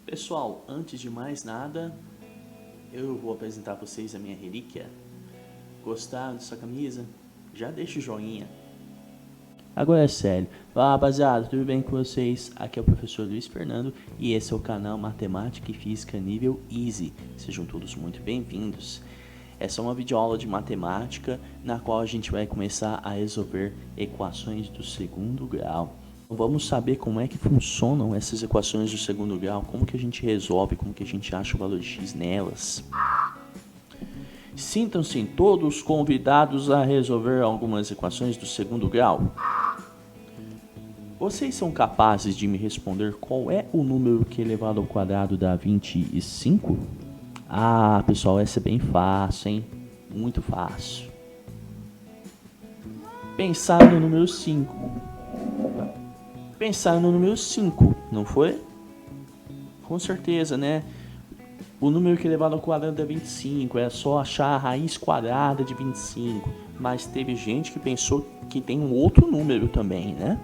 Pessoal, antes de mais nada, eu vou apresentar para vocês a minha relíquia. Gostaram dessa camisa? Já deixa o joinha. Agora é sério. Fala rapaziada, tudo bem com vocês? Aqui é o professor Luiz Fernando e esse é o canal Matemática e Física nível Easy. Sejam todos muito bem-vindos. Essa é uma videoaula de matemática na qual a gente vai começar a resolver equações do segundo grau. Vamos saber como é que funcionam essas equações do segundo grau, como que a gente resolve, como que a gente acha o valor de x nelas. Sintam-se todos convidados a resolver algumas equações do segundo grau. Vocês são capazes de me responder qual é o número que elevado ao quadrado dá 25? Ah, pessoal, essa é bem fácil, hein? Muito fácil. Pensar no número 5. Pensar no número 5, não foi? Com certeza, né? O número que elevado ao quadrado é 25, é só achar a raiz quadrada de 25. Mas teve gente que pensou que tem um outro número também, né?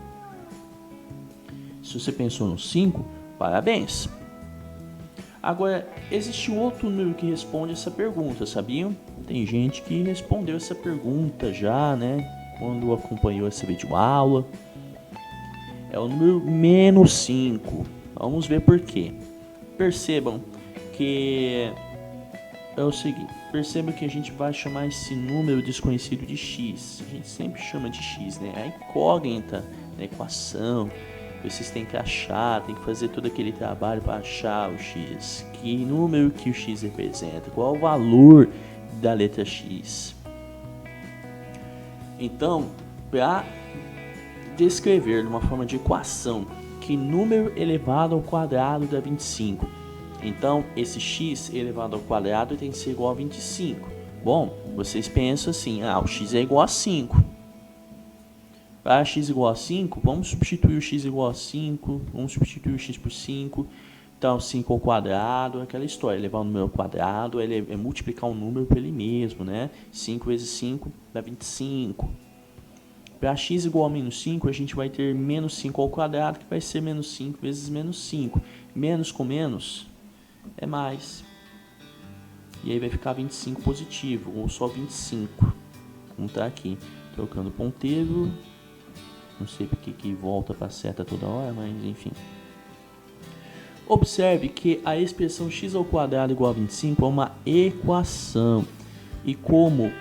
Se você pensou no 5, parabéns! Agora, existe outro número que responde essa pergunta, sabiam? Tem gente que respondeu essa pergunta já, né? Quando acompanhou essa videoaula. É o número menos 5. Vamos ver por quê. Percebam que é o seguinte. Percebam que a gente vai chamar esse número desconhecido de x. A gente sempre chama de x, né? A incógnita da equação. Vocês têm que achar, tem que fazer todo aquele trabalho para achar o x. Que número que o x representa? Qual o valor da letra x? Então, para descrever de uma forma de equação que número elevado ao quadrado dá 25. Então, esse x elevado ao quadrado tem que ser igual a 25. Bom, vocês pensam assim, o x é igual a 5. Para x igual a 5, vamos substituir o x igual a 5, vamos substituir o x por 5. Então, 5 ao quadrado, aquela história, levar o número ao quadrado é multiplicar um número por ele mesmo, né? 5 vezes 5 dá 25. Para x igual a menos 5, a gente vai ter menos 5 ao quadrado, que vai ser menos 5 vezes menos 5. Menos com menos é mais. E aí vai ficar 25 positivo, ou só 25. Vamos estar aqui, trocando ponteiro. Não sei porque que volta para a seta toda hora, mas enfim. Observe que a expressão x ao quadrado igual a 25 é uma equação. E como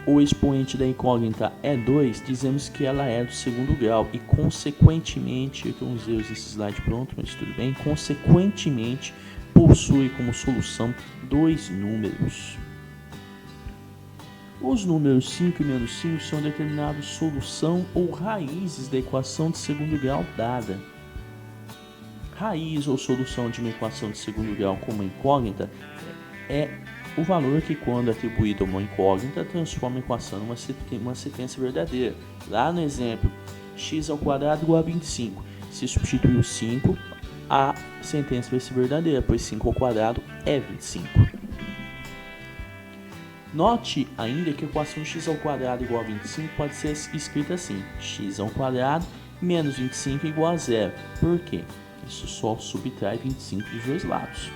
o expoente da incógnita é 2, dizemos que ela é do segundo grau e, consequentemente, eu tenho uns erros nesse slide pronto, mas tudo bem, consequentemente, possui como solução dois números. Os números 5 e menos 5 são determinados solução ou raízes da equação de segundo grau dada. Raiz ou solução de uma equação de segundo grau com uma incógnita é o valor que, quando atribuído a uma incógnita, transforma a equação numa sentença verdadeira. Lá no exemplo, x ao quadrado igual a 25. Se substituir o 5, a sentença vai ser verdadeira, pois 5 ao quadrado é 25. Note ainda que a equação x ao quadrado igual a 25 pode ser escrita assim: x ao quadrado menos 25 igual a zero. Por quê? Isso só subtrai 25 dos dois lados.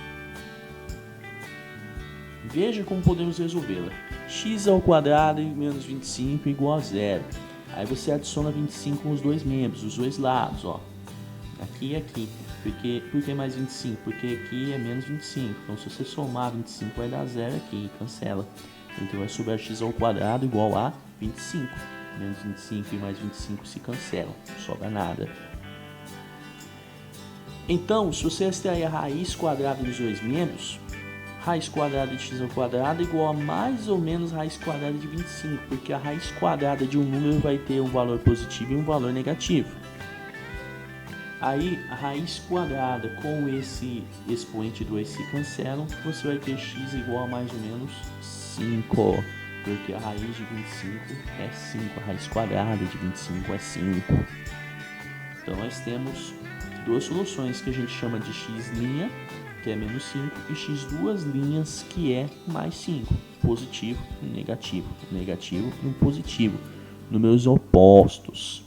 Veja como podemos resolvê-la. X ao quadrado menos 25 igual a zero. Aí você adiciona 25 nos dois membros, os dois lados, ó. Aqui e aqui. Por que mais 25? Porque aqui é menos 25. Então, se você somar 25, vai dar zero aqui, cancela. Então, vai sobrar x ao quadrado igual a 25. Menos 25 e mais 25 se cancelam, não sobra nada. Então, se você extrair a raiz quadrada dos dois membros, raiz quadrada de x ao quadrado é igual a mais ou menos raiz quadrada de 25, porque a raiz quadrada de um número vai ter um valor positivo e um valor negativo. Aí, a raiz quadrada com esse expoente 2 se cancelam, você vai ter x igual a mais ou menos 5, porque a raiz de 25 é 5, a raiz quadrada de 25 é 5. Então, nós temos duas soluções que a gente chama de x', que é menos 5, e x duas linhas, que é mais 5. Positivo e negativo. Negativo e um positivo. Números opostos.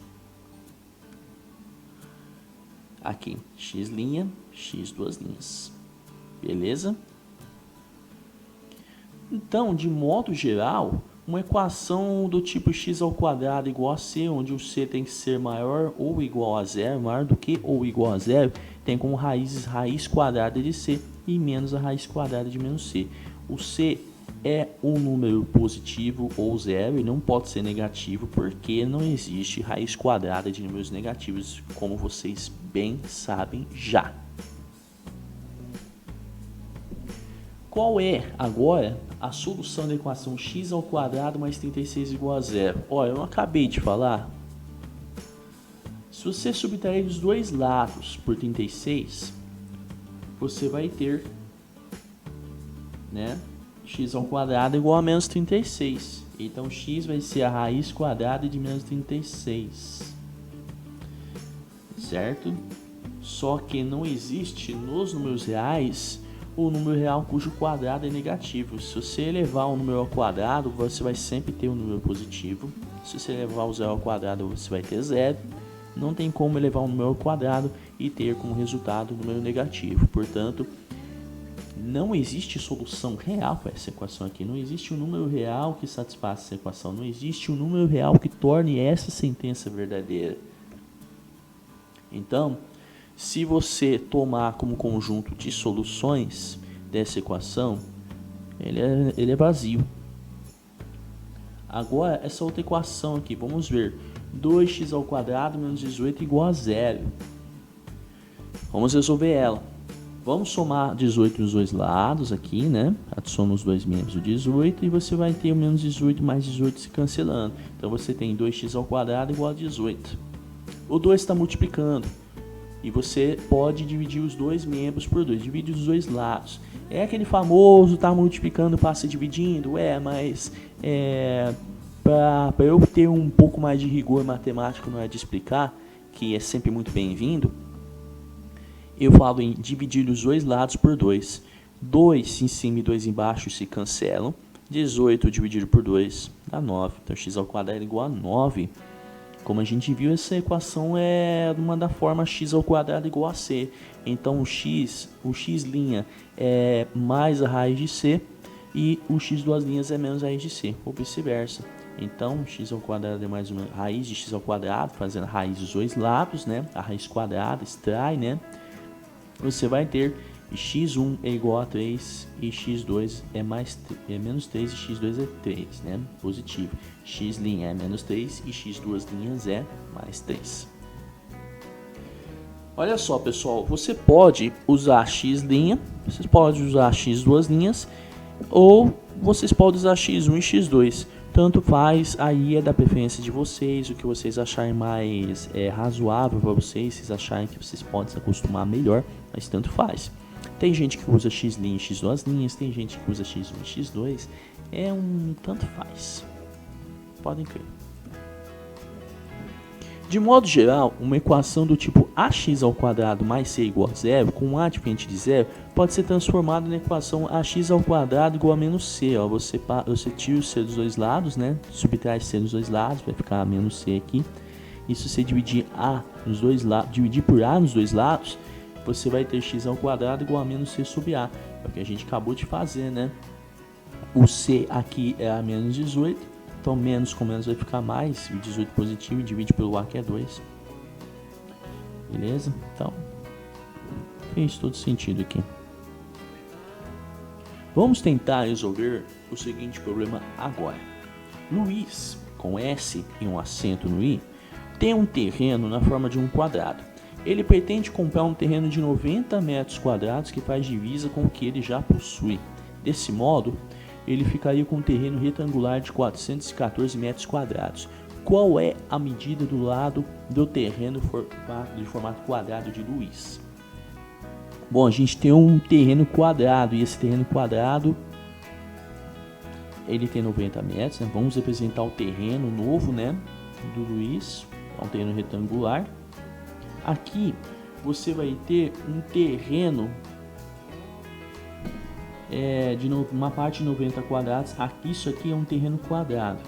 Aqui, x', x duas linhas. beleza? Então, de modo geral, uma equação do tipo x ao quadrado igual a c, onde o c tem que ser maior ou igual a zero, maior do que ou igual a zero, tem como raízes raiz quadrada de c e menos a raiz quadrada de menos c. O c é um número positivo ou zero e não pode ser negativo porque não existe raiz quadrada de números negativos, como vocês bem sabem já. Qual é agora a solução da equação x ao quadrado mais 36 igual a zero? Olha, eu não acabei de falar. Se você subtrair dos dois lados por 36, você vai ter, né, x ao quadrado igual a menos 36. Então, x vai ser a raiz quadrada de menos 36. Certo? Só que não existe nos números reais o número real cujo quadrado é negativo. Se você elevar um número ao quadrado, você vai sempre ter um número positivo. Se você elevar o zero ao quadrado, você vai ter zero. Não tem como elevar um número ao quadrado e ter como resultado um número negativo. Portanto, não existe solução real para essa equação aqui. Não existe um número real que satisfaça essa equação. Não existe um número real que torne essa sentença verdadeira. Então, se você tomar como conjunto de soluções dessa equação, ele é vazio. Agora, essa outra equação aqui, vamos ver. 2x ao quadrado menos 18 igual a zero. Vamos resolver ela. Vamos somar 18 nos dois lados aqui, né? Adiciona os dois membros do 18 e você vai ter o menos 18 mais 18 se cancelando. Então, você tem 2x ao quadrado igual a 18. O 2 está multiplicando. E você pode dividir os dois membros por 2. Divide os dois lados. É aquele famoso tá multiplicando, passa dividindo. Mas para eu ter um pouco mais de rigor matemático na hora de explicar, que é sempre muito bem-vindo, eu falo em dividir os dois lados por 2. 2 em cima e 2 embaixo se cancelam. 18 dividido por 2 dá 9. Então, x ao quadrado é igual a 9. Como a gente viu, essa equação é uma da forma x ao quadrado igual a c. Então, o x' é mais a raiz de c e o x duas linhas é menos a raiz de c, ou vice-versa. Então, x ao quadrado é mais uma raiz de x ao quadrado, fazendo a raiz dos dois lados, né? A raiz quadrada extrai, né? Você vai ter x1 é igual a 3 e x2 é menos 3 e x2 é 3, né? Positivo. X' é menos 3 e x duas linhas é mais 3. Olha só, pessoal, você pode usar x', vocês podem usar x duas linhas, ou vocês podem usar x1 e x2. Tanto faz, aí é da preferência de vocês, o que vocês acharem mais razoável para vocês, vocês acharem que vocês podem se acostumar melhor, mas tanto faz. Tem gente que usa x' e x duas linhas, tem gente que usa x1 e x2, tanto faz. Podem crer. De modo geral, uma equação do tipo ax ao quadrado mais c igual a zero, com a diferente de zero, pode ser transformada na equação ax ao quadrado igual a menos c. Ó, você tira o c dos dois lados, né? Subtrai c dos dois lados, vai ficar menos c aqui. E se você dividir dividir por a nos dois lados, você vai ter x ao quadrado igual a menos c sobre a. É o que a gente acabou de fazer, né? O c aqui é a menos 18. Então, menos com menos vai ficar mais, o 18 positivo, e divide pelo a, que é 2. Beleza? Então, fez todo sentido aqui. Vamos tentar resolver o seguinte problema agora. Luiz, com S e um acento no I, tem um terreno na forma de um quadrado. Ele pretende comprar um terreno de 90 metros quadrados que faz divisa com o que ele já possui. Desse modo, ele ficaria com um terreno retangular de 414 metros quadrados. Qual é a medida do lado do terreno de formato quadrado de Luiz? Bom, a gente tem um terreno quadrado e esse terreno quadrado ele tem 90 metros. Né? Vamos representar o terreno novo, né, do Luiz. É um terreno retangular. Aqui você vai ter um terreno de uma parte de 90 quadrados, isso aqui é um terreno quadrado.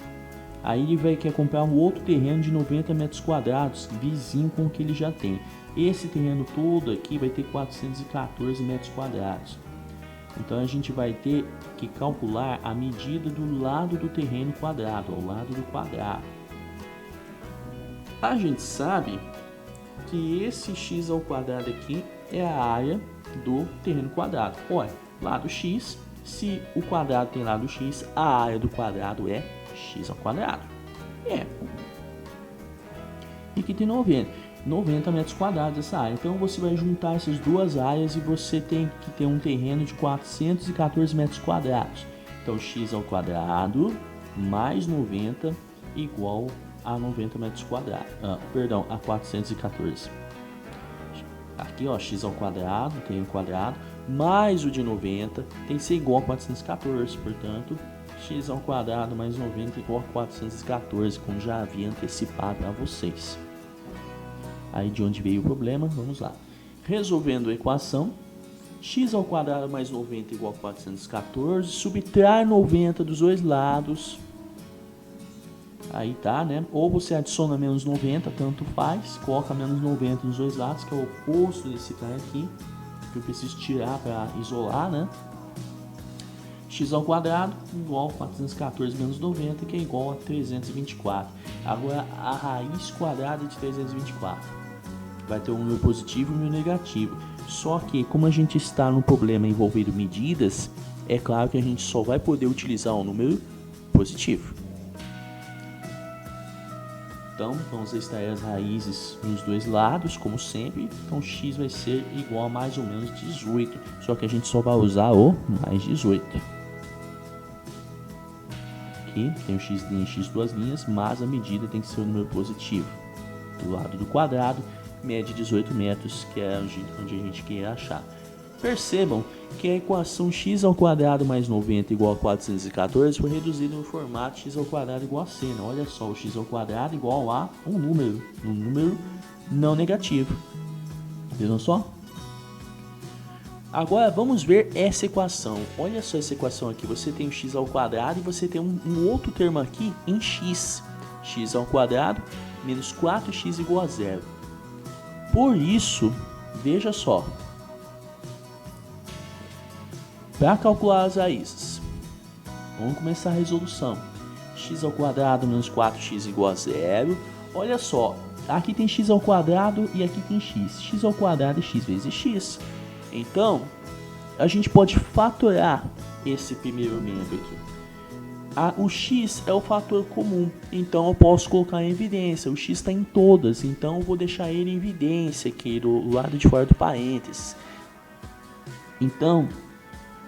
Aí ele quer comprar um outro terreno de 90 metros quadrados, vizinho com o que ele já tem. Esse terreno todo aqui vai ter 414 metros quadrados. Então a gente vai ter que calcular a medida do lado do terreno quadrado, ao lado do quadrado. A gente sabe que esse x ao quadrado aqui é a área do terreno quadrado. Olha, lado x, se o quadrado tem lado x, a área do quadrado é x ao quadrado. E aqui tem 90 metros quadrados essa área. Então você vai juntar essas duas áreas e você tem que ter um terreno de 414 metros quadrados. Então x ao quadrado mais 90 igual a 90 metros quadrados. Perdão, a 414. Aqui, ó, x ao quadrado, terreno quadrado, mais o de 90 tem que ser igual a 414. Portanto, x ao quadrado mais 90 igual a 414, como já havia antecipado a vocês. Aí de onde veio o problema, vamos lá. Resolvendo a equação, x ao quadrado mais 90 igual a 414, subtrai 90 dos dois lados. Aí tá, né? Ou você adiciona menos 90, tanto faz, coloca menos 90 nos dois lados, que é o oposto desse cara aqui, que eu preciso tirar para isolar, né? X ao quadrado igual a 414 menos 90, que é igual a 324. Agora a raiz quadrada de 324 vai ter um número positivo e um número negativo. Só que como a gente está no problema envolvendo medidas, é claro que a gente só vai poder utilizar um número positivo. Então vamos extrair as raízes nos dois lados, como sempre. Então x vai ser igual a mais ou menos 18, só que a gente só vai usar o mais 18. Aqui tem o x' e x duas linhas, mas a medida tem que ser um número positivo. Do lado do quadrado, mede 18 metros, que é onde a gente quer achar. Percebam que a equação x ao quadrado mais 90 igual a 414 foi reduzida no formato x ao quadrado igual a c. Olha só, o x ao quadrado igual a um número não negativo. Viram só? Agora vamos ver essa equação. Olha só essa equação aqui. Você tem o x ao quadrado e você tem um outro termo aqui em x. X ao quadrado menos 4x igual a 0. Por isso, veja só. Para calcular as raízes, vamos começar a resolução. X ao quadrado menos 4x igual a 0. Olha só, aqui tem x ao quadrado e aqui tem x. X ao quadrado é x vezes x. Então, a gente pode fatorar esse primeiro membro aqui. O x é o fator comum, então eu posso colocar em evidência. O x está em todas, então eu vou deixar ele em evidência aqui do lado de fora do parênteses. Então,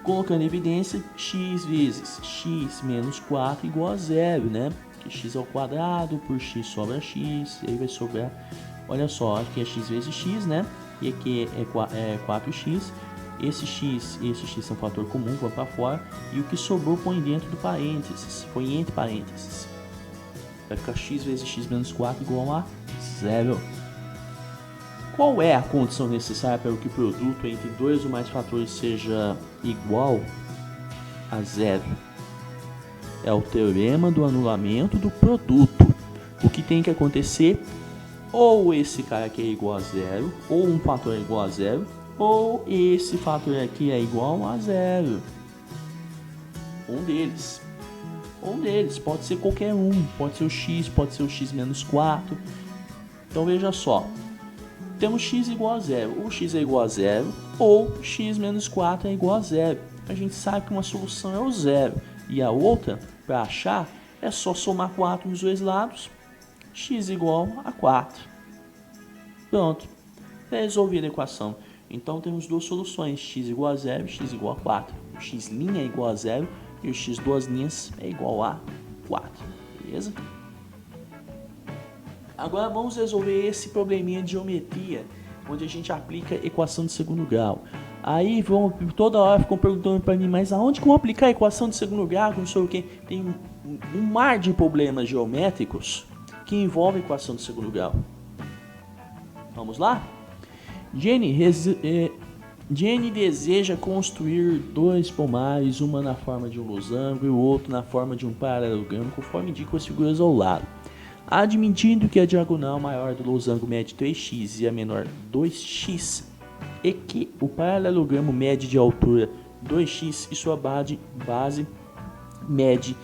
colocando em evidência, x vezes x menos 4 igual a 0, né? Porque x ao quadrado por x sobra x, e aí vai sobrar, olha só, aqui é x vezes x, né? E aqui é 4x, esse x e esse x são fator comum, vão para fora, e o que sobrou põe dentro do parênteses, põe entre parênteses. Vai ficar x vezes x menos 4 igual a 0. Qual é a condição necessária para que o produto entre dois ou mais fatores seja igual a 0? É o teorema do anulamento do produto. O que tem que acontecer? Ou esse cara aqui é igual a 0, ou um fator é igual a 0, ou esse fator aqui é igual a 0. Um deles. Pode ser qualquer um. Pode ser o x, pode ser o x menos 4. Então veja só. Temos x igual a 0. Ou x é igual a 0, ou x menos 4 é igual a 0. A gente sabe que uma solução é o 0. E a outra, para achar, é só somar 4 nos dois lados. X igual a 4. Pronto. É resolvida a equação. Então temos duas soluções. X igual a 0 e x igual a 4. O x' é igual a 0 e o x duas linhas é igual a 4. Beleza? Agora vamos resolver esse probleminha de geometria, onde a gente aplica equação de segundo grau. Aí toda hora ficam perguntando para mim, mas aonde que eu vou aplicar a equação de segundo grau? Não sei o que. Tem um mar de problemas geométricos que envolvem equação de segundo grau. Vamos lá? Jenny deseja construir dois pomares, uma na forma de um losango e o outro na forma de um paralelogramo, conforme indicam as figuras ao lado. Admitindo que a diagonal maior do losango mede 3x e a menor 2x, e que o paralelogramo mede de altura 2x e sua base mede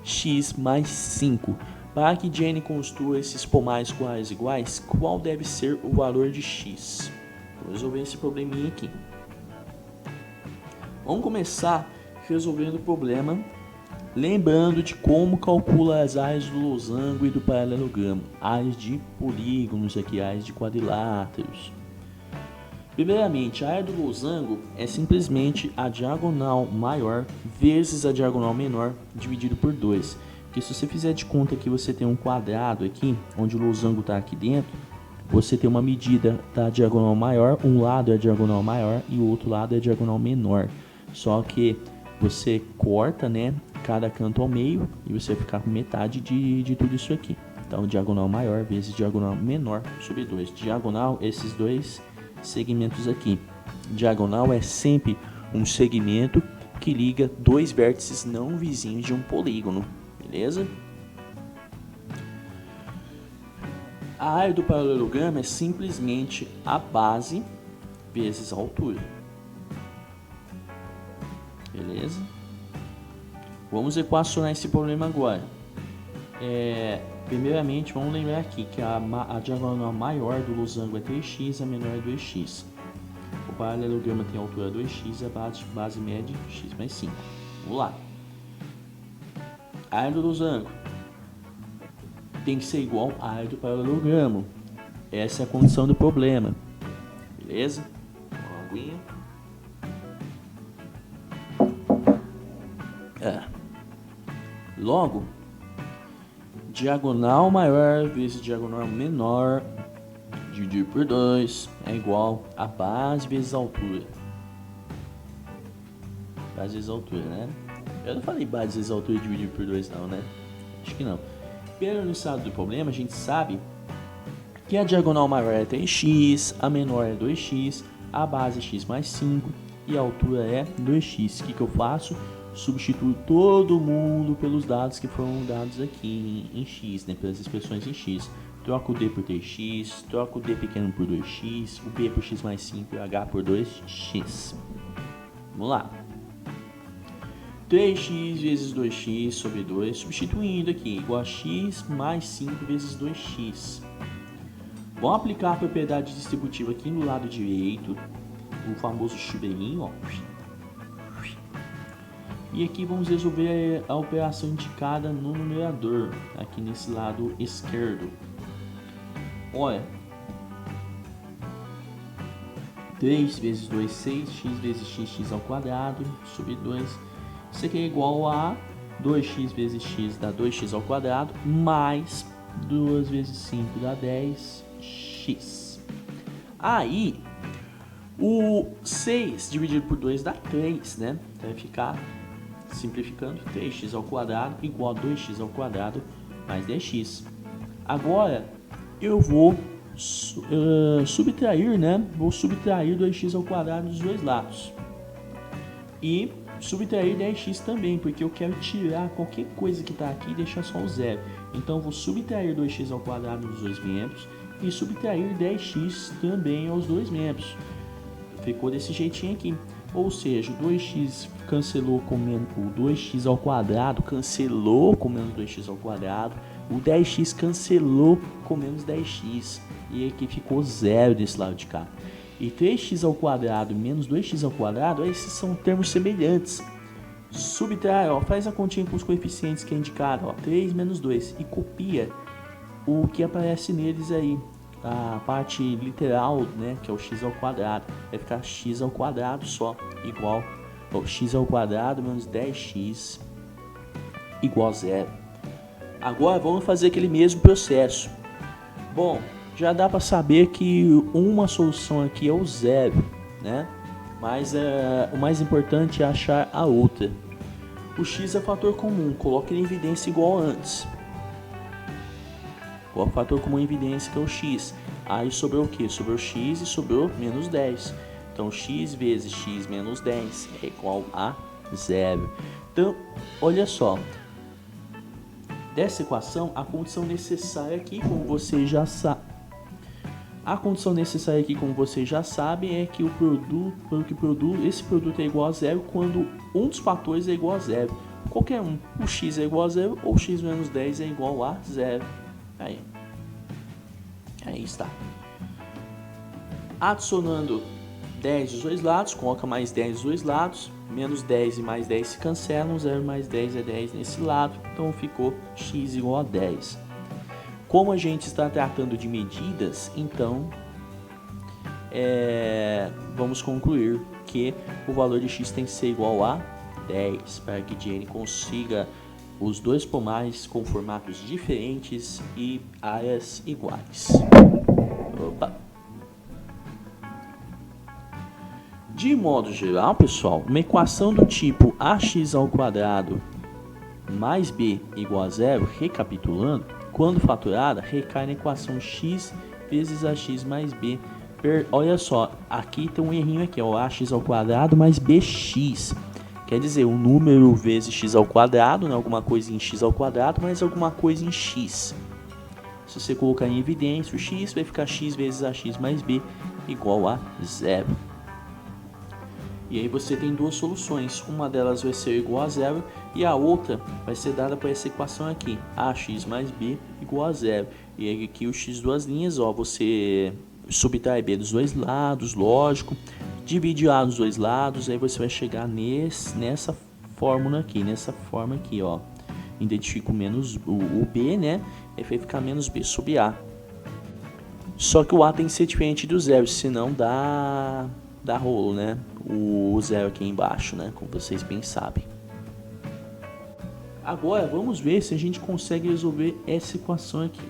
x mais 5. Para que Jenny construa esses pomais iguais, qual deve ser o valor de x? Vou resolver esse probleminha aqui. Vamos começar resolvendo o problema, lembrando de como calcula as áreas do losango e do paralelogramo, áreas de polígonos aqui, áreas de quadriláteros. Primeiramente, a área do losango é simplesmente a diagonal maior vezes a diagonal menor dividido por 2. Porque se você fizer de conta que você tem um quadrado aqui, onde o losango está aqui dentro, você tem uma medida da diagonal maior, um lado é a diagonal maior e o outro lado é a diagonal menor. Só que você corta, né, cada canto ao meio e você vai ficar com metade de tudo isso aqui. Então, diagonal maior vezes diagonal menor sobre 2. Diagonal, esses dois segmentos aqui. Diagonal é sempre um segmento que liga dois vértices não vizinhos de um polígono. Beleza? A área do paralelogramo é simplesmente a base vezes a altura. Beleza? Vamos equacionar esse problema agora. Primeiramente, vamos lembrar aqui que a diagonal maior do losango é 3x, a menor é 2x. O paralelogramo tem a altura 2x, a base mede x mais 5. Vamos lá. A área do losango tem que ser igual à área do paralelogramo. Essa é a condição do problema. Beleza? Uma aguinha. Logo, diagonal maior vezes diagonal menor dividido por 2 é igual a base vezes a altura. Base vezes a altura, né? Eu não falei base vezes a altura dividido por 2 não, né? Acho que não. Pelo enunciado do problema, a gente sabe que a diagonal maior é 3x, a menor é 2x, a base é x mais 5 e a altura é 2x. O que eu faço? Substituo todo mundo pelos dados que foram dados aqui em x, né? Pelas expressões em x. Troco o d por 3x, troco o d pequeno por 2x, o b por x mais 5 e o h por 2x. Vamos lá. 3x vezes 2x sobre 2, substituindo aqui, igual a x mais 5 vezes 2x. Vamos aplicar a propriedade distributiva aqui no lado direito, o famoso chuveirinho, ó. E aqui vamos resolver a operação indicada no numerador, aqui nesse lado esquerdo. Olha, 3 vezes 2, 6, x vezes x ao quadrado, sobre 2. Isso aqui é igual a 2x vezes x dá 2x ao quadrado, mais 2 vezes 5 dá 10x. Aí, o 6 dividido por 2 dá 3, né? Então vai ficar, simplificando, 3x ao quadrado igual a 2x ao quadrado mais 10x. Agora, eu vou subtrair, né? Vou subtrair 2x ao quadrado dos dois lados. E subtrair 10x também, porque eu quero tirar qualquer coisa que está aqui e deixar só o zero. Então, eu vou subtrair 2x ao quadrado dos dois membros e subtrair 10x também aos dois membros. Ficou desse jeitinho aqui. Ou seja, o 2x cancelou com menos, o 2x ao quadrado cancelou com menos 2x ao quadrado. O 10x cancelou com menos 10x. E aqui ficou zero desse lado de cá. E 3x ao quadrado menos 2x ao quadrado, esses são termos semelhantes. Subtrai, ó, faz a continha com os coeficientes que é indicado, ó, 3 menos 2, e copia o que aparece neles aí. A parte literal, né, que é o x ao quadrado, vai ficar x ao quadrado só, igual ao x ao quadrado menos 10x igual a zero. Agora vamos fazer aquele mesmo processo. Bom, já dá para saber que uma solução aqui é o zero, né? Mas o mais importante é achar a outra. O x é fator comum, coloque ele em evidência igual antes. Qual é o fator comum em evidência, que é o x? Aí sobrou o que? Sobrou x e sobrou menos 10. Então, x vezes x menos 10 é igual a zero. Então, olha só. Dessa equação, a condição necessária aqui, como você já sabe, A condição necessária aqui, como vocês já sabem, é que esse produto é igual a zero quando um dos fatores é igual a zero. Qualquer um, o x é igual a zero ou x menos 10 é igual a zero. Aí está. Adicionando 10 dos dois lados, coloca mais 10 dos dois lados, menos 10 e mais 10 se cancelam, 0 mais 10 é 10 nesse lado, então ficou x igual a 10. Como a gente está tratando de medidas, então vamos concluir que o valor de x tem que ser igual a 10 para que Jenny consiga os dois pomares com formatos diferentes e áreas iguais. Opa. De modo geral, pessoal, uma equação do tipo ax ao quadrado mais b igual a zero, recapitulando, quando fatorada, recai na equação x vezes ax mais b. Olha só, aqui tem um errinho aqui, ó, ax ao quadrado mais bx. Quer dizer, um número vezes x ao quadrado, né, alguma coisa em x ao quadrado, mais alguma coisa em x. Se você colocar em evidência o x, vai ficar x vezes ax mais b igual a zero. E aí você tem duas soluções, uma delas vai ser igual a zero e a outra vai ser dada por essa equação aqui, ax mais b igual a zero. E aí aqui o x duas linhas, ó, você subtrai b dos dois lados, lógico, divide a dos dois lados, aí você vai chegar nessa fórmula aqui, nessa forma aqui, ó. Identifico menos o b, né, aí vai ficar menos b sobre a. Só que o a tem que ser diferente do zero, senão dá rolo, né? O zero aqui embaixo, né? Como vocês bem sabem. Agora vamos ver se a gente consegue resolver essa equação aqui.